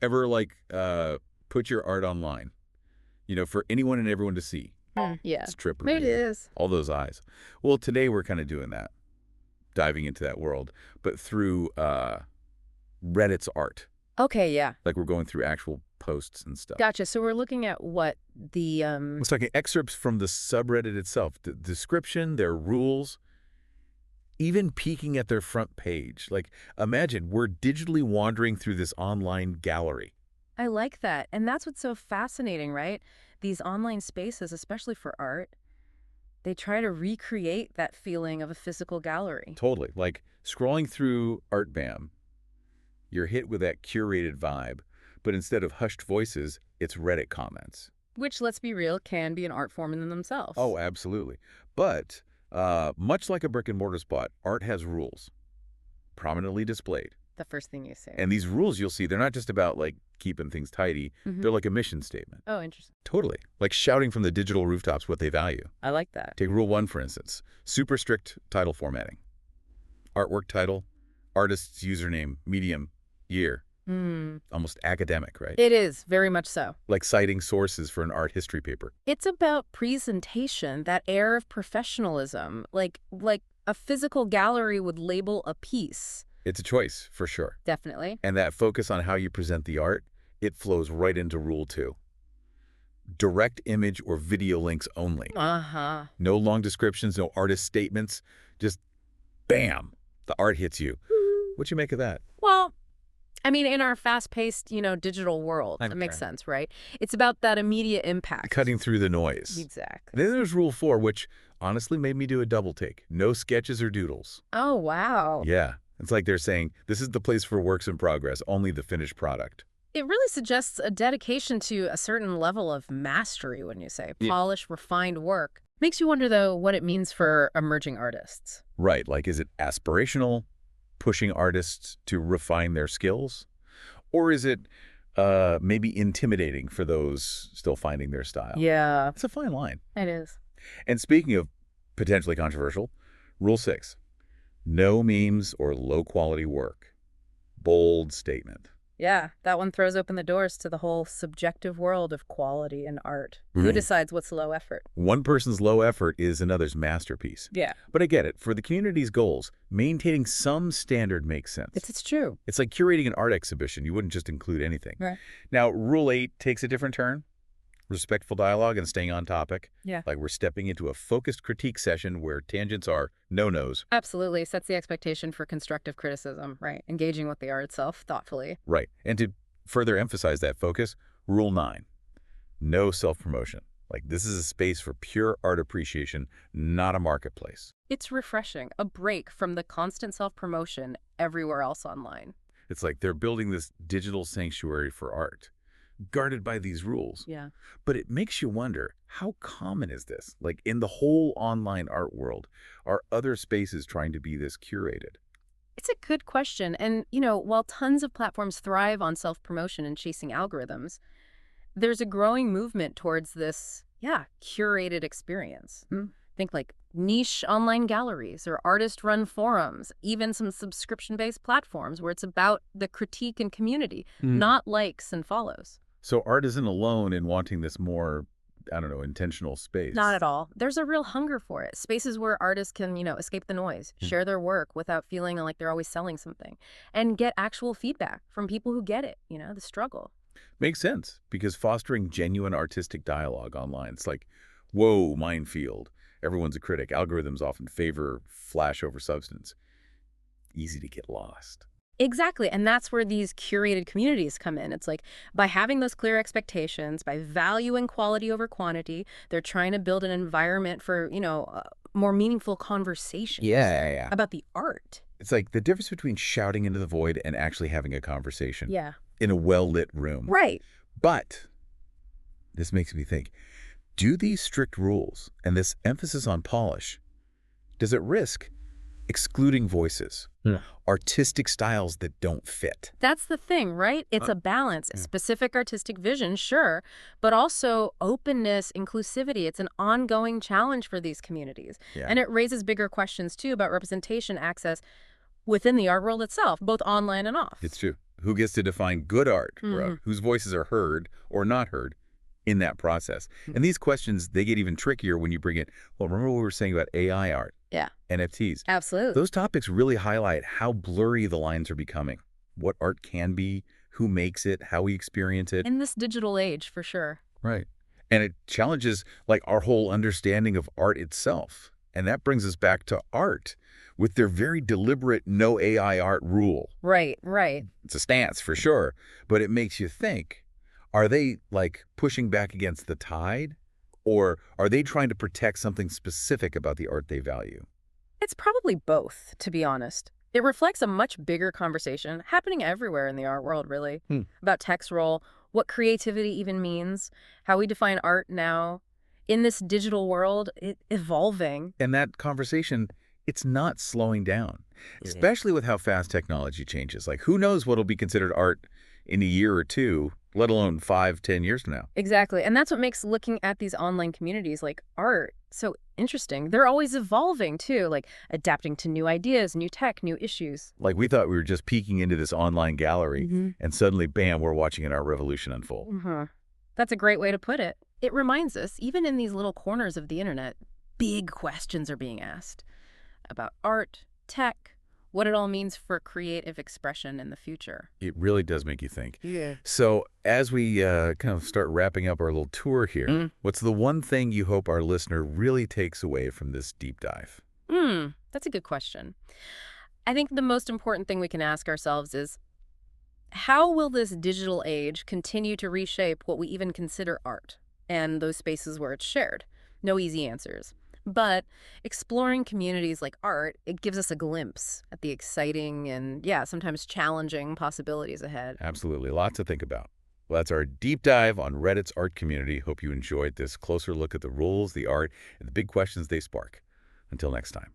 Ever like put your art online, for anyone and everyone to see? Yeah. It's trip Maybe it review. is. All those eyes. Well, today we're kind of doing that, diving into that world, but through Reddit's art. Okay, yeah. Like we're going through actual posts and stuff. Gotcha. So we're looking at what the It's like excerpts from the subreddit itself, the description, their rules, even peeking at their front page. Like, imagine we're digitally wandering through this online gallery. I like that. And that's what's so fascinating, right? These online spaces, especially for art, they try to recreate that feeling of a physical gallery. Totally. Like scrolling through ArtBam, you're hit with that curated vibe, but instead of hushed voices, it's Reddit comments. Which, let's be real, can be an art form in themselves. Oh, absolutely. But much like a brick and mortar spot, art has rules, prominently displayed. The first thing you say. And these rules you'll see, they're not just about like keeping things tidy. They're like a mission statement. Oh, interesting. Totally. Like shouting from the digital rooftops what they value. I like that. Take rule 1, for instance. Super strict title formatting. Artwork title, artist's username, medium, year. Almost academic, right? It is, very much so. Like citing sources for an art history paper. It's about presentation, that air of professionalism, like a physical gallery would label a piece. It's a choice, for sure. Definitely. And that focus on how you present the art, it flows right into rule 2. Direct image or video links only. Uh-huh. No long descriptions, no artist statements. Just bam, the art hits you. What you make of that? Well, I mean, in our fast-paced, digital world, it makes sense, right? It's about that immediate impact. Cutting through the noise. Exactly. Then there's rule 4, which honestly made me do a double take. No sketches or doodles. Oh, wow. Yeah. It's like they're saying, this is the place for works in progress, only the finished product. It really suggests a dedication to a certain level of mastery, when you say polished, refined work. Makes you wonder, though, what it means for emerging artists. Right. Like, is it aspirational, pushing artists to refine their skills? Or is it maybe intimidating for those still finding their style? Yeah. It's a fine line. It is. And speaking of potentially controversial, rule 6, no memes or low-quality work. Bold statement. Yeah, that one throws open the doors to the whole subjective world of quality in art. Who decides what's low effort? One person's low effort is another's masterpiece. Yeah. But I get it. For the community's goals, maintaining some standard makes sense. It's true. It's like curating an art exhibition. You wouldn't just include anything. Right. Now, rule 8 takes a different turn. Respectful dialogue and staying on topic. Yeah. Like we're stepping into a focused critique session where tangents are no-nos. Absolutely. Sets the expectation for constructive criticism, right? Engaging with the art itself thoughtfully. Right. And to further emphasize that focus, rule 9, no self-promotion. Like this is a space for pure art appreciation, not a marketplace. It's refreshing, a break from the constant self-promotion everywhere else online. It's like they're building this digital sanctuary for art, guarded by these rules. Yeah. But it makes you wonder, how common is this? Like in the whole online art world, are other spaces trying to be this curated? It's a good question. And, while tons of platforms thrive on self-promotion and chasing algorithms, there's a growing movement towards this, curated experience. Think like niche online galleries or artist-run forums, even some subscription-based platforms where it's about the critique and community, not likes and follows. So art isn't alone in wanting this more, intentional space. Not at all. There's a real hunger for it. Spaces where artists can, escape the noise, share their work without feeling like they're always selling something, and get actual feedback from people who get it, the struggle. Makes sense, because fostering genuine artistic dialogue online, it's like, whoa, minefield. Everyone's a critic. Algorithms often favor flash over substance. Easy to get lost. Exactly. And that's where these curated communities come in. It's like by having those clear expectations, by valuing quality over quantity, they're trying to build an environment for, more meaningful conversations. Yeah. About the art. It's like the difference between shouting into the void and actually having a conversation. Yeah. In a well-lit room. Right. But this makes me think, do these strict rules and this emphasis on polish, does it risk excluding voices, artistic styles that don't fit? That's the thing, right? It's a balance, a specific artistic vision, sure, but also openness, inclusivity. It's an ongoing challenge for these communities. Yeah. And it raises bigger questions, too, about representation, access, within the art world itself, both online and off. It's true. Who gets to define good art, or whose voices are heard or not heard in that process? And these questions, they get even trickier when you bring in, well, remember what we were saying about AI art? Yeah. NFTs. Absolutely. Those topics really highlight how blurry the lines are becoming. What art can be, who makes it, how we experience it. In this digital age, for sure. Right. And it challenges like our whole understanding of art itself. And that brings us back to art with their very deliberate no AI art rule. Right, right. It's a stance for sure, but it makes you think, are they like pushing back against the tide? Or are they trying to protect something specific about the art they value? It's probably both, to be honest. It reflects a much bigger conversation happening everywhere in the art world, really, about tech's role, what creativity even means, how we define art now, in this digital world, evolving. And that conversation, it's not slowing down, especially with how fast technology changes. Like, who knows what'll be considered art in a year or two, let alone 5, 10 years from now. Exactly. And that's what makes looking at these online communities like art so interesting. They're always evolving, too, like adapting to new ideas, new tech, new issues. Like, we thought we were just peeking into this online gallery, and suddenly, bam, we're watching an art revolution unfold. That's a great way to put it. It reminds us, even in these little corners of the internet, big questions are being asked about art, tech, what it all means for creative expression in the future. It really does make you think. Yeah. So as we kind of start wrapping up our little tour here, what's the one thing you hope our listener really takes away from this deep dive? That's a good question. I think the most important thing we can ask ourselves is, how will this digital age continue to reshape what we even consider art and those spaces where it's shared? No easy answers. But exploring communities like art, it gives us a glimpse at the exciting and, yeah, sometimes challenging possibilities ahead. Absolutely. Lots to think about. Well, that's our deep dive on Reddit's art community. Hope you enjoyed this closer look at the rules, the art, and the big questions they spark. Until next time.